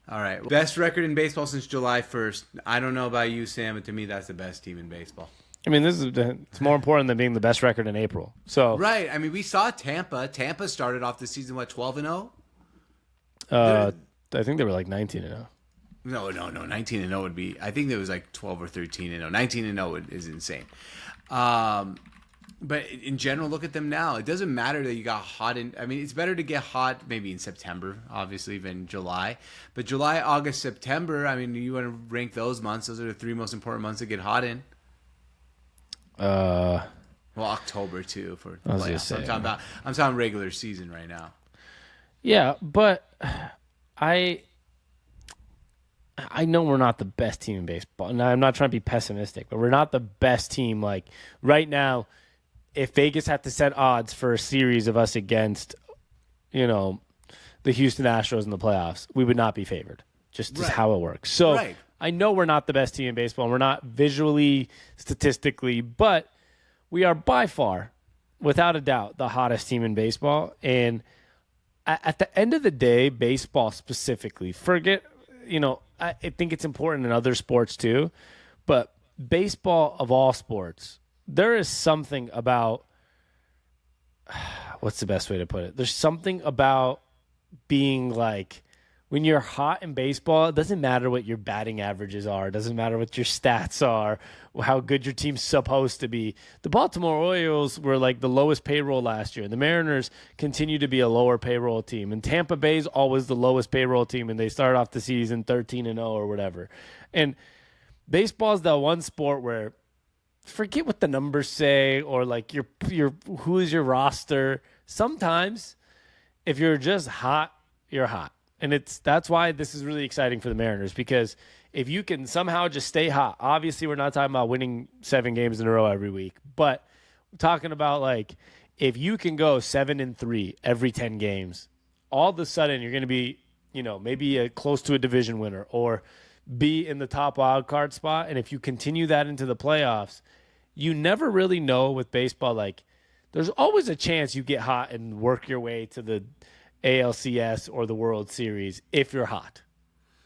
All right. Best record in baseball since July 1st. I don't know about you, Sam, but to me, that's the best team in baseball. I mean, it's more important than being the best record in April. So Right. I mean, we saw Tampa. Tampa started off the season, 12-0? I think they were like 19-0. No. 19-0 would be. I think it was like 12 or 13-0. 19-0 is insane. But in general, look at them now. It doesn't matter that you got hot it's better to get hot maybe in September, obviously, than July. But July, August, September, I mean, you want to rank those months. Those are the 3 most important months to get hot in. Well, October too for the playoffs. I'm talking regular season right now. Yeah, but I know we're not the best team in baseball. And I'm not trying to be pessimistic, but we're not the best team. Like right now, if Vegas had to set odds for a series of us against, the Houston Astros in the playoffs, we would not be favored. Just how it works. So I know we're not the best team in baseball. And we're not visually, statistically, but we are by far, without a doubt, the hottest team in baseball. And at the end of the day, baseball specifically, I think it's important in other sports too, but baseball of all sports, there is something about, what's the best way to put it? There's something about being like, when you're hot in baseball, it doesn't matter what your batting averages are. It doesn't matter what your stats are, how good your team's supposed to be. The Baltimore Orioles were like the lowest payroll last year. The Mariners continue to be a lower payroll team. And Tampa Bay's always the lowest payroll team, and they start off the season 13-0 or whatever. And baseball is that one sport where forget what the numbers say or like your who is your roster. Sometimes if you're just hot, you're hot. And that's why this is really exciting for the Mariners, because if you can somehow just stay hot, obviously we're not talking about winning 7 games in a row every week, but we're talking about like if you can go 7-3 every 10 games, all of a sudden you're going to be, maybe close to a division winner or be in the top wild card spot. And if you continue that into the playoffs, you never really know with baseball. Like there's always a chance you get hot and work your way to the ALCS or the World Series if you're hot.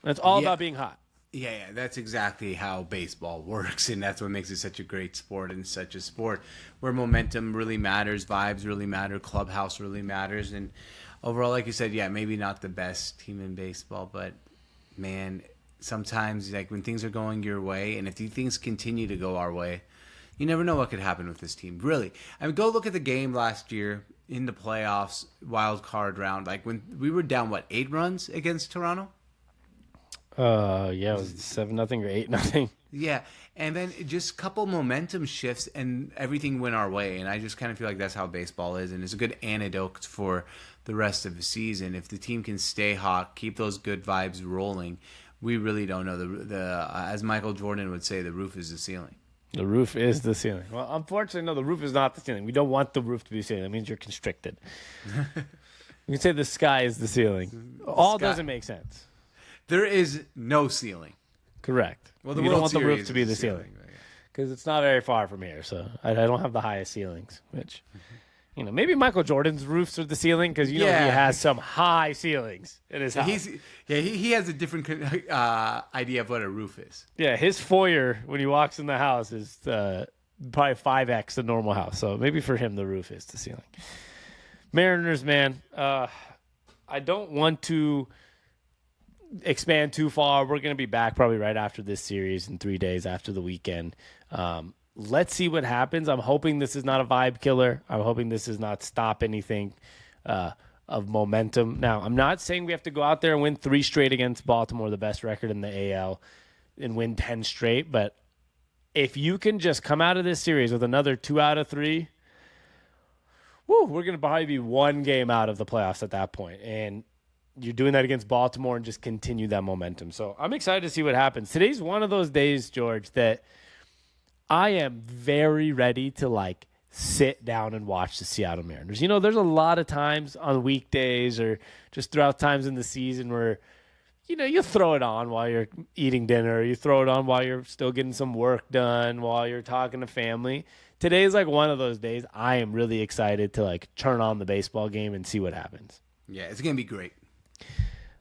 It's all about being hot. Yeah, that's exactly how baseball works, and that's what makes it such a great sport and such a sport where momentum really matters, vibes really matter, clubhouse really matters, and overall, like you said, maybe not the best team in baseball, but man, sometimes like when things are going your way, and if these things continue to go our way, you never know what could happen with this team. Really, I mean, go look at the game last year in the playoffs, wild card round, like when we were down 8 runs against Toronto. It was 7-0 or 8-0. Yeah, and then just a couple momentum shifts and everything went our way. And I just kind of feel like that's how baseball is, and it's a good antidote for the rest of the season. If the team can stay hot, keep those good vibes rolling, we really don't know. The as Michael Jordan would say, the roof is the ceiling. The roof is the ceiling. Well, unfortunately, no, the roof is not the ceiling. We don't want the roof to be the ceiling. That means you're constricted. You can say the sky is the ceiling. All doesn't make sense. There is no ceiling. Correct. Well, you don't want the roof to be the ceiling because it's not very far from here. So I don't have the highest ceilings, which, maybe Michael Jordan's roofs are the ceiling because he has some high ceilings in his house. He has a different idea of what a roof is. Yeah, his foyer when he walks in the house is probably 5x the normal house. So maybe for him the roof is the ceiling. Mariners, man, I don't want to expand too far. We're going to be back probably right after this series in 3 days after the weekend. Let's see what happens. I'm hoping this is not a vibe killer. I'm hoping this does not stop anything of momentum. Now, I'm not saying we have to go out there and win 3 straight against Baltimore, the best record in the AL, and win 10 straight. But if you can just come out of this series with another 2 out of 3, we're going to probably be 1 game out of the playoffs at that point. And you're doing that against Baltimore and just continue that momentum. So I'm excited to see what happens. Today's one of those days, George, that I am very ready to sit down and watch the Seattle Mariners. There's a lot of times on weekdays or just throughout times in the season where, you throw it on while you're eating dinner. You throw it on while you're still getting some work done, while you're talking to family. Today's one of those days I am really excited to turn on the baseball game and see what happens. Yeah, it's going to be great.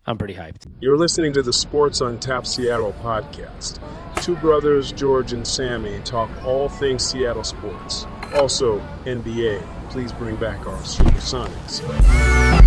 I'm pretty hyped. You're listening to the Sports on Tap Seattle podcast. Two brothers, George and Sammy, talk all things Seattle sports. Also, NBA. Please bring back our Supersonics.